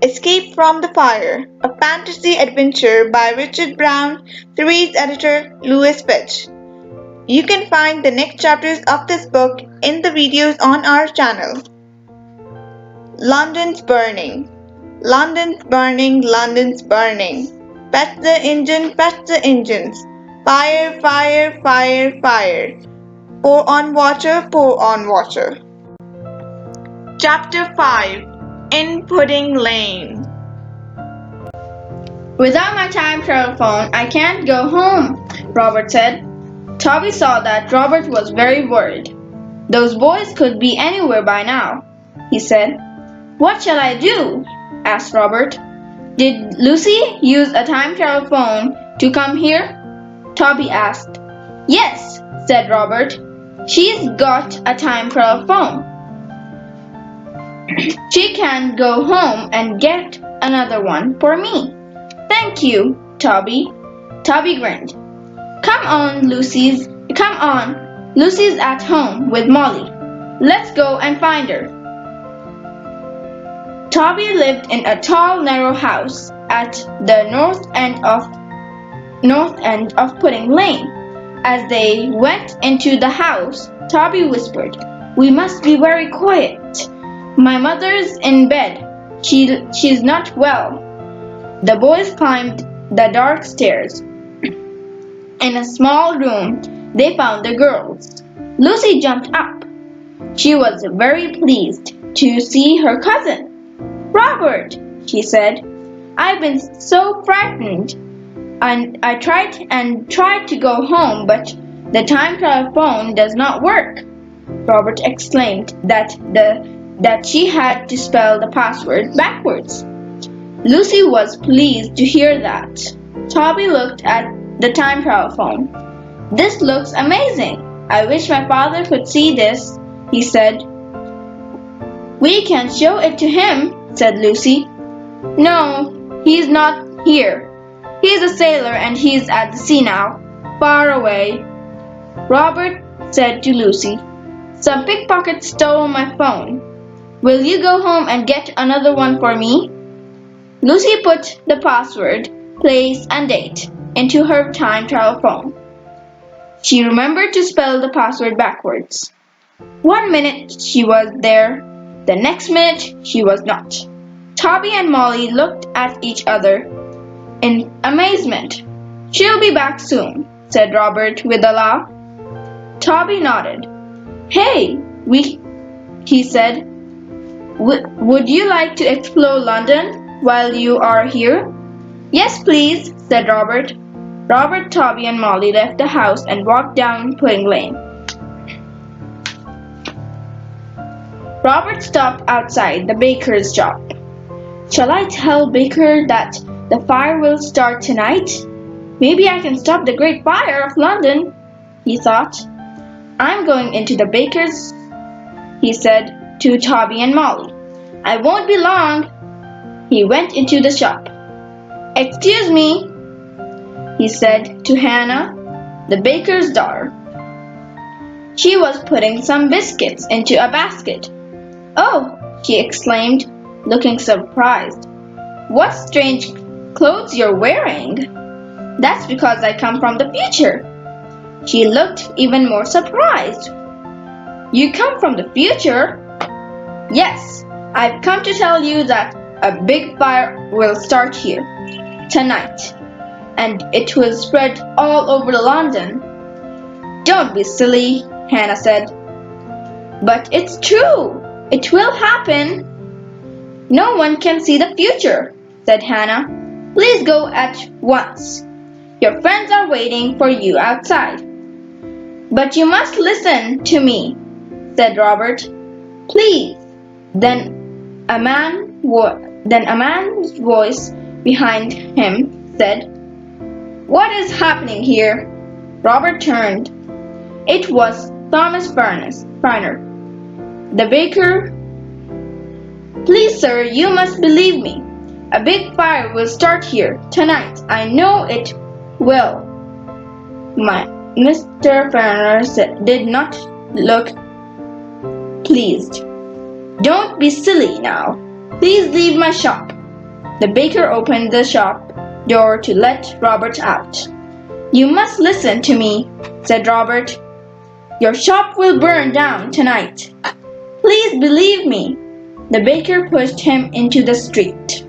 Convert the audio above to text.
Escape from the Fire, a fantasy adventure by Richard Brown, series editor Louis Fitch. You can find the next chapters of this book in the videos on our channel. London's Burning. London's burning, London's burning. Fetch the engine, fetch the engines. Fire, fire, fire, fire. Pour on water, pour on water. Chapter 5 In Pudding Lane. Without my time travel phone, I can't go home, Robert said. Toby saw that Robert was very worried. Those boys could be anywhere by now, he said. What shall I do? Asked Robert. Did Lucy use a time travel phone to come here? Toby asked. Yes, said Robert. She's got a time travel phone. She can go home and get another one for me. Thank you, Toby. Toby grinned. Come on, Lucy's at home with Molly. Let's go and find her. Toby lived in a tall, narrow house at the north end of Pudding Lane. As they went into the house, Toby whispered, We must be very quiet. My mother's in bed. She's not well. The boys climbed the dark stairs. In a small room, they found the girls. Lucy jumped up. She was very pleased to see her cousin. Robert, she said, I've been so frightened. And I tried to go home, but the time travel phone does not work. Robert exclaimed that she had to spell the password backwards. Lucy was pleased to hear that. Toby looked at the time travel phone. This looks amazing. I wish my father could see this, he said. We can show it to him, said Lucy. No, he's not here. He's a sailor and he's at the sea now, far away. Robert said to Lucy, Some pickpocket stole my phone. Will you go home and get another one for me? Lucy put the password, place, and date into her time travel phone. She remembered to spell the password backwards. 1 minute she was there, the next minute she was not. Toby and Molly looked at each other in amazement. She'll be back soon, said Robert with a laugh. Toby nodded. Hey, he said, would you like to explore London while you are here? Yes, please, said Robert. Robert, Toby, and Molly left the house and walked down Pudding Lane. Robert stopped outside the baker's shop. Shall I tell Baker that the fire will start tonight? Maybe I can stop the Great Fire of London, he thought. I'm going into the baker's, he said to Toby and Molly. I won't be long. He went into the shop. Excuse me, he said to Hannah, the baker's daughter. She was putting some biscuits into a basket. Oh, she exclaimed, looking surprised. What strange clothes you're wearing. That's because I come from the future. She looked even more surprised. You come from the future? Yes, I've come to tell you that a big fire will start here tonight, and it will spread all over London. Don't be silly, Hannah said. But it's true. It will happen. No one can see the future, said Hannah. Please go at once. Your friends are waiting for you outside. But you must listen to me, said Robert. Please. Then a man's voice behind him said, What is happening here? Robert turned. It was Thomas Farner, the baker. Please, sir, you must believe me. A big fire will start here tonight. I know it will. Mr. Farner did not look pleased. Don't be silly now, Please leave my shop. The baker opened the shop door to let Robert out. You must listen to me, said Robert. Your shop will burn down tonight. Please believe me. The baker pushed him into the street.